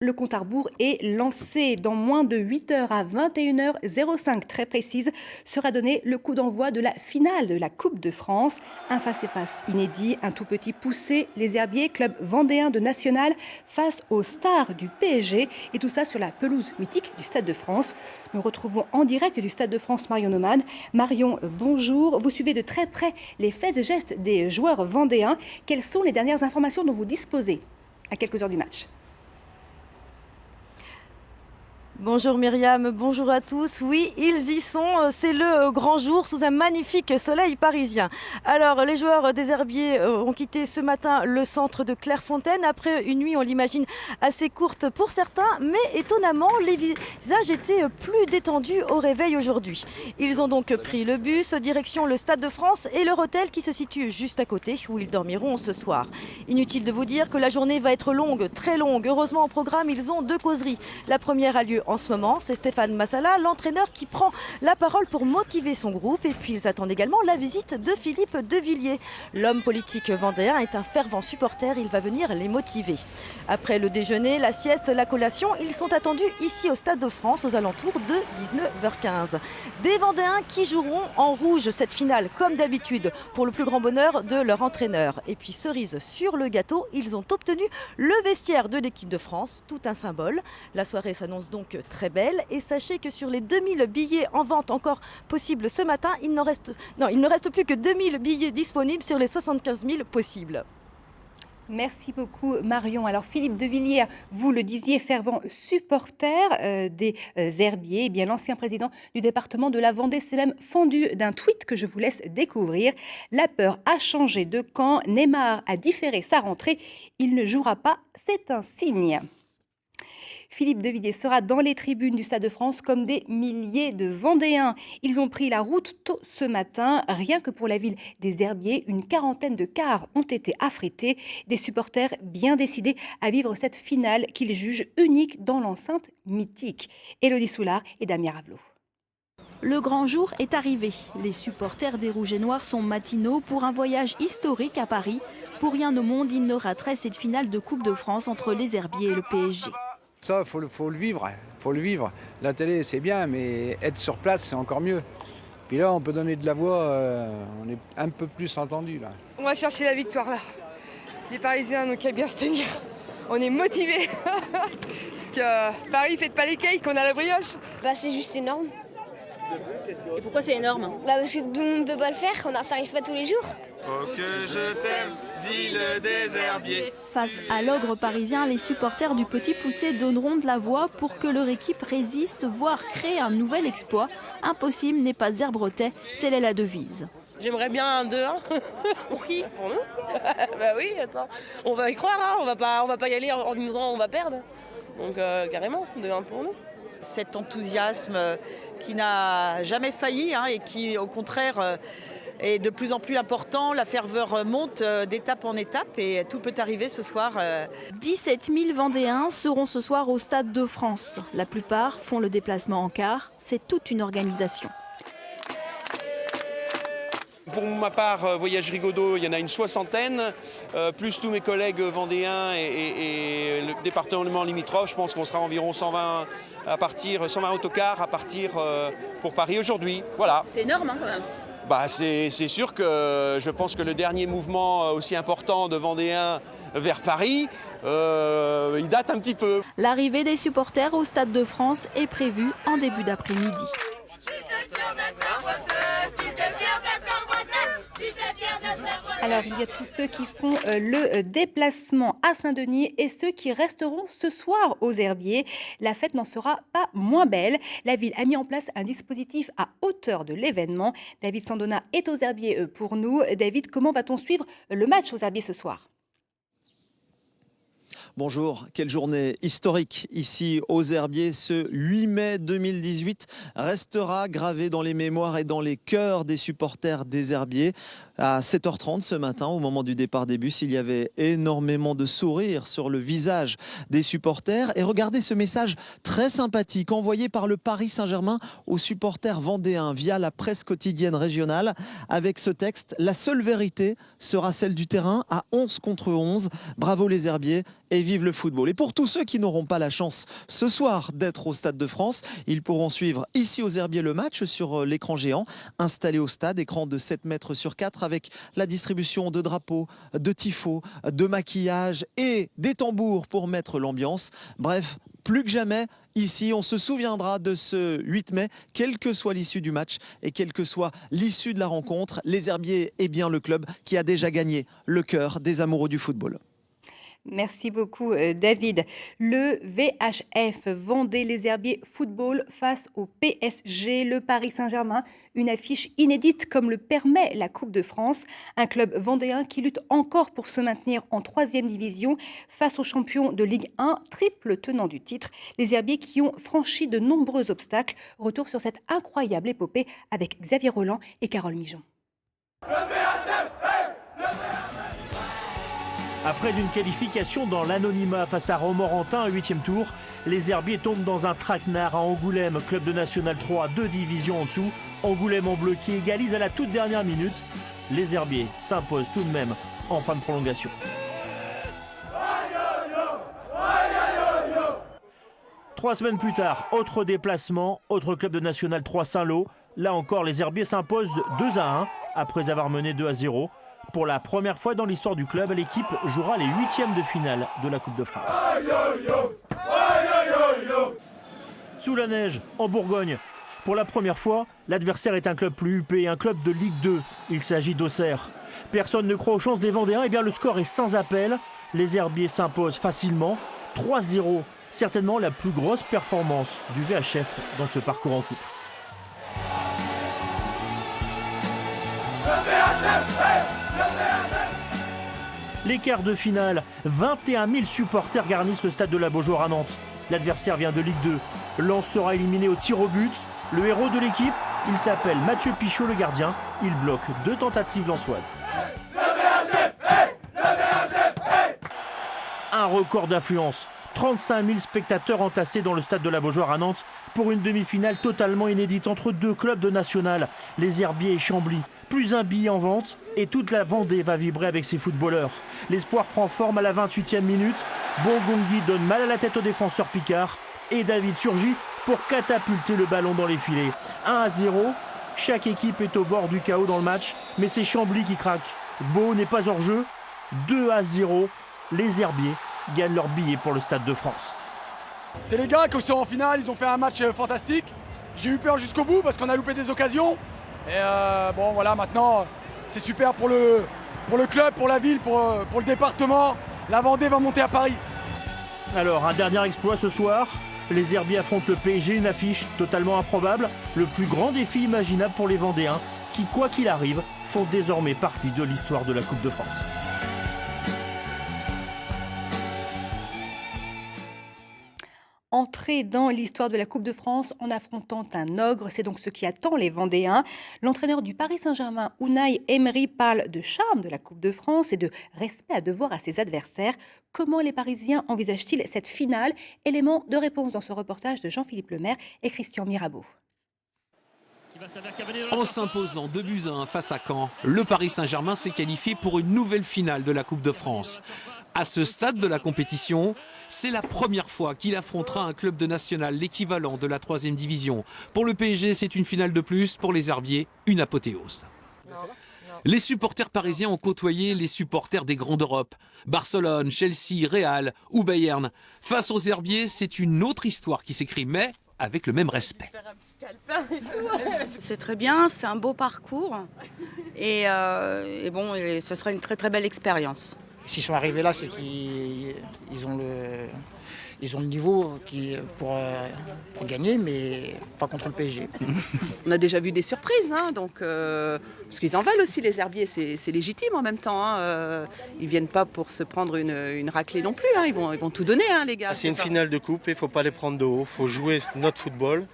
Le compte à rebours est lancé. Dans moins de 8 heures, à 21h05 très précise, sera donné le coup d'envoi de la finale de la Coupe de France. Un face-à-face inédit, un tout petit poussé, les Herbiers, club vendéen de national, face aux stars du PSG. Et tout ça sur la pelouse mythique du Stade de France. Nous retrouvons en direct du Stade de France Marion Neumann. Marion, bonjour. Vous suivez de très près les faits et gestes des joueurs vendéens. Quelles sont les dernières informations dont vous disposez à quelques heures du match? Bonjour Myriam, bonjour à tous. Oui, ils y sont. C'est le grand jour sous un magnifique soleil parisien. Alors, les joueurs des Herbiers ont quitté ce matin le centre de Clairefontaine après une nuit, on l'imagine, assez courte pour certains, mais étonnamment, les visages étaient plus détendus au réveil aujourd'hui. Ils ont donc pris le bus direction le Stade de France et leur hôtel qui se situe juste à côté où ils dormiront ce soir. Inutile de vous dire que la journée va être longue, très longue. Heureusement, au programme, ils ont deux causeries. La première a lieu en ce moment, c'est Stéphane Massala, l'entraîneur qui prend la parole pour motiver son groupe. Et puis ils attendent également la visite de Philippe Devilliers. L'homme politique vendéen est un fervent supporter, il va venir les motiver. Après le déjeuner, la sieste, la collation, ils sont attendus ici au Stade de France aux alentours de 19h15. Des Vendéens qui joueront en rouge cette finale comme d'habitude pour le plus grand bonheur de leur entraîneur. Et puis cerise sur le gâteau, ils ont obtenu le vestiaire de l'équipe de France, tout un symbole. La soirée s'annonce donc très belle et sachez que sur les 2000 billets en vente encore possibles ce matin, il ne reste plus que 2000 billets disponibles sur les 75 000 possibles. Merci beaucoup Marion. Alors Philippe Devilliers, vous le disiez, fervent supporter des Herbiers. Eh bien, l'ancien président du département de la Vendée s'est même fendu d'un tweet que je vous laisse découvrir. La peur a changé de camp. Neymar a différé sa rentrée. Il ne jouera pas, c'est un signe. Philippe Devilliers sera dans les tribunes du Stade de France comme des milliers de Vendéens. Ils ont pris la route tôt ce matin. Rien que pour la ville des Herbiers, une quarantaine de cars ont été affrétés. Des supporters bien décidés à vivre cette finale qu'ils jugent unique dans l'enceinte mythique. Élodie Soulard et Damien Rablot. Le grand jour est arrivé. Les supporters des Rouges et Noirs sont matinaux pour un voyage historique à Paris. Pour rien au monde, ils ne rateraient cette finale de Coupe de France entre les Herbiers et le PSG. Ça, faut le vivre, faut le vivre. La télé, c'est bien, mais être sur place, c'est encore mieux. Puis là, on peut donner de la voix, on est un peu plus entendu là. On va chercher la victoire là. Les Parisiens n'ont qu'à bien se tenir. On est motivés. Parce que Paris, faites pas les cakes, on a la brioche. C'est juste énorme. Et pourquoi c'est énorme? Parce que tout le monde ne peut pas le faire, ça n'arrive pas tous les jours. Oh que je t'aime, ville des Herbiers. Face à l'ogre parisien, les supporters du Petit Poucet donneront de la voix pour que leur équipe résiste, voire crée un nouvel exploit. Impossible n'est pas herbretais, telle est la devise. J'aimerais bien un 2-1. Pour qui? Pour nous. Bah oui, attends. On va y croire, hein. On va pas y aller en disant on va perdre. Donc carrément, 2-1 pour nous. Cet enthousiasme qui n'a jamais failli et qui au contraire est de plus en plus important. La ferveur monte d'étape en étape et tout peut arriver ce soir. 17 000 Vendéens seront ce soir au Stade de France. La plupart font le déplacement en car. C'est toute une organisation. Pour ma part, Voyage Rigaudot, il y en a une soixantaine, plus tous mes collègues vendéens et le département limitrophe. Je pense qu'on sera environ 120 autocars à partir pour Paris aujourd'hui. Voilà. C'est énorme quand même. C'est sûr que je pense que le dernier mouvement aussi important de Vendéens vers Paris, il date un petit peu. L'arrivée des supporters au Stade de France est prévue en début d'après-midi. Alors, il y a tous ceux qui font le déplacement à Saint-Denis et ceux qui resteront ce soir aux Herbiers. La fête n'en sera pas moins belle. La ville a mis en place un dispositif à hauteur de l'événement. David Sandona est aux Herbiers pour nous. David, comment va-t-on suivre le match aux Herbiers ce soir ? Bonjour, quelle journée historique ici aux Herbiers. Ce 8 mai 2018 restera gravé dans les mémoires et dans les cœurs des supporters des Herbiers. À 7h30 ce matin, au moment du départ des bus, il y avait énormément de sourires sur le visage des supporters. Et regardez ce message très sympathique envoyé par le Paris Saint-Germain aux supporters vendéens via la presse quotidienne régionale avec ce texte: la seule vérité sera celle du terrain à 11 contre 11. Bravo les Herbiers et vive le football. Et pour tous ceux qui n'auront pas la chance ce soir d'être au Stade de France, ils pourront suivre ici aux Herbiers le match sur l'écran géant installé au stade, écran de 7 mètres sur 4 avec la distribution de drapeaux, de tifos, de maquillage et des tambours pour mettre l'ambiance. Bref, plus que jamais, ici, on se souviendra de ce 8 mai, quelle que soit l'issue du match et quelle que soit l'issue de la rencontre. Les Herbiers est bien le club qui a déjà gagné le cœur des amoureux du football. Merci beaucoup, David. Le VHF Vendée les Herbiers football face au PSG, le Paris Saint-Germain. Une affiche inédite comme le permet la Coupe de France. Un club vendéen qui lutte encore pour se maintenir en 3e division face aux champions de Ligue 1, triple tenant du titre. Les Herbiers qui ont franchi de nombreux obstacles. Retour sur cette incroyable épopée avec Xavier Roland et Carole Mijon. Après une qualification dans l'anonymat face à Romorantin à 8e tour, les Herbiers tombent dans un traquenard à Angoulême, club de National 3, 2 divisions en dessous. Angoulême en bleu qui égalise à la toute dernière minute. Les Herbiers s'imposent tout de même en fin de prolongation. 3 semaines plus tard, autre déplacement, autre club de National 3 Saint-Lô. Là encore, les Herbiers s'imposent 2-1 après avoir mené 2-0. Pour la première fois dans l'histoire du club, l'équipe jouera les 8e de finale de la Coupe de France. Sous la neige, en Bourgogne, pour la première fois, l'adversaire est un club plus huppé, un club de Ligue 2. Il s'agit d'Auxerre. Personne ne croit aux chances des Vendéens, et bien le score est sans appel. Les Herbiers s'imposent facilement, 3-0. Certainement la plus grosse performance du VHF dans ce parcours en coupe. Les quarts de finale, 21 000 supporters garnissent le stade de la Beaujoire à Nantes. L'adversaire vient de Ligue 2. Lens sera éliminé au tir au but. Le héros de l'équipe, il s'appelle Mathieu Pichot, le gardien. Il bloque 2 tentatives lensoises. Un record d'affluence. 35 000 spectateurs entassés dans le stade de la Beaujoire à Nantes pour une demi-finale totalement inédite entre 2 clubs de national, les Herbiers et Chambly. Plus un billet en vente et toute la Vendée va vibrer avec ses footballeurs. L'espoir prend forme à la 28e minute. Bongongi donne mal à la tête au défenseur Picard et David surgit pour catapulter le ballon dans les filets. 1-0, chaque équipe est au bord du chaos dans le match, mais c'est Chambly qui craque. Beau n'est pas hors jeu. 2-0, les Herbiers gagnent leur billet pour le Stade de France. C'est les gars qui sont en finale, ils ont fait un match fantastique. J'ai eu peur jusqu'au bout parce qu'on a loupé des occasions. Et bon voilà, maintenant c'est super pour le club, pour la ville, pour le département. La Vendée va monter à Paris. Alors un dernier exploit ce soir. Les Herbiers affrontent le PSG, une affiche totalement improbable. Le plus grand défi imaginable pour les Vendéens qui, quoi qu'il arrive, font désormais partie de l'histoire de la Coupe de France. Entrer dans l'histoire de la Coupe de France en affrontant un ogre, c'est donc ce qui attend les Vendéens. L'entraîneur du Paris Saint-Germain, Unai Emery, parle de charme de la Coupe de France et de respect à devoir à ses adversaires. Comment les Parisiens envisagent-ils cette finale? Élément de réponse dans ce reportage de Jean-Philippe Lemaire et Christian Mirabeau. En s'imposant 2-1 face à Caen, le Paris Saint-Germain s'est qualifié pour une nouvelle finale de la Coupe de France. À ce stade de la compétition, c'est la première fois qu'il affrontera un club de national, l'équivalent de la 3e division. Pour le PSG, c'est une finale de plus. Pour les Herbiers, une apothéose. Les supporters parisiens ont côtoyé les supporters des grands d'Europe. Barcelone, Chelsea, Real ou Bayern. Face aux Herbiers, c'est une autre histoire qui s'écrit, mais avec le même respect. C'est très bien, c'est un beau parcours. Et bon, ce sera une très très belle expérience. S'ils sont arrivés là, c'est qu'ils ont le niveau pour gagner, mais pas contre le PSG. On a déjà vu des surprises, hein, donc, parce qu'ils en veulent aussi les Herbiers, c'est légitime en même temps. Hein, ils viennent pas pour se prendre une raclée non plus, hein, ils vont tout donner, hein, les gars. C'est une finale de coupe et il ne faut pas les prendre de haut, il faut jouer notre football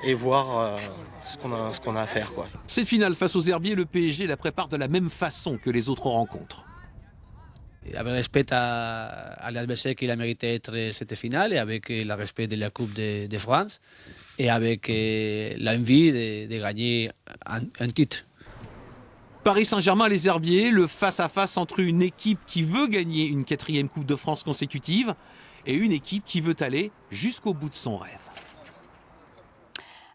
et voir ce qu'on a à faire, quoi. Cette finale face aux Herbiers, le PSG la prépare de la même façon que les autres rencontres. Avec respect à l'adversaire qui a mérité d'être cette finale et avec le respect de la Coupe de France et avec l'envie de gagner un titre. Paris Saint-Germain, les Herbiers, le face-à-face entre une équipe qui veut gagner une 4e Coupe de France consécutive et une équipe qui veut aller jusqu'au bout de son rêve.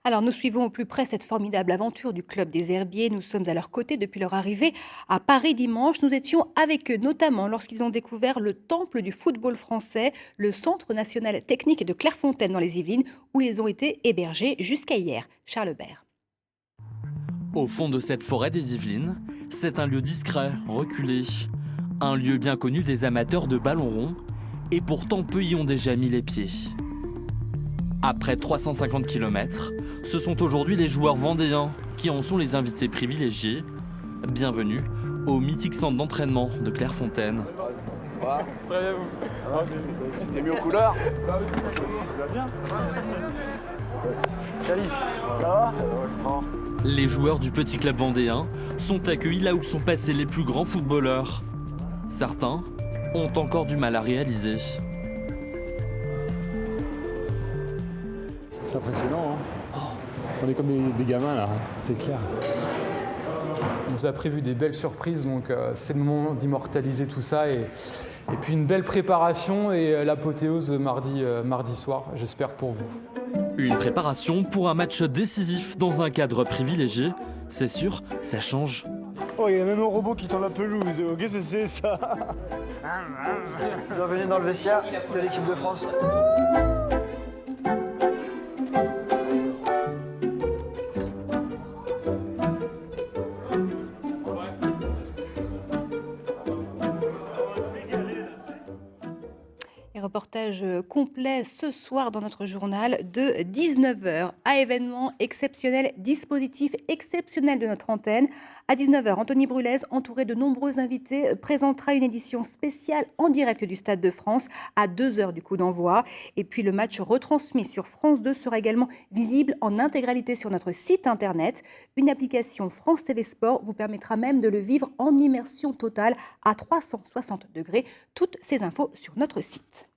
Alors, nous suivons au plus près cette formidable aventure du club des Herbiers. Nous sommes à leur côté depuis leur arrivée à Paris dimanche. Nous étions avec eux, notamment lorsqu'ils ont découvert le temple du football français, le Centre national technique de Clairefontaine dans les Yvelines, où ils ont été hébergés jusqu'à hier. Charles Bert. Au fond de cette forêt des Yvelines, c'est un lieu discret, reculé. Un lieu bien connu des amateurs de ballon rond, et pourtant peu y ont déjà mis les pieds. Après 350 km, ce sont aujourd'hui les joueurs vendéens qui en sont les invités privilégiés. Bienvenue au mythique centre d'entraînement de Clairefontaine. T'es mis aux couleurs? Ça va? Les joueurs du petit club vendéen sont accueillis là où sont passés les plus grands footballeurs. Certains ont encore du mal à réaliser. C'est impressionnant, hein. On est comme des gamins là, c'est clair. On nous a prévu des belles surprises, donc c'est le moment d'immortaliser tout ça. Et puis une belle préparation et l'apothéose mardi soir, j'espère pour vous. Une préparation pour un match décisif dans un cadre privilégié. C'est sûr, ça change. Oh, il y a même un robot qui tend la pelouse. Qu'est-ce que c'est ça? Bienvenue dans le vestiaire de l'équipe de France. Reportage complet ce soir dans notre journal de 19h. À événement exceptionnel, dispositif exceptionnel de notre antenne. À 19h, Anthony Brulez, entouré de nombreux invités, présentera une édition spéciale en direct du Stade de France à 2h du coup d'envoi. Et puis le match retransmis sur France 2 sera également visible en intégralité sur notre site internet. Une application France TV Sport vous permettra même de le vivre en immersion totale à 360 degrés. Toutes ces infos sur notre site.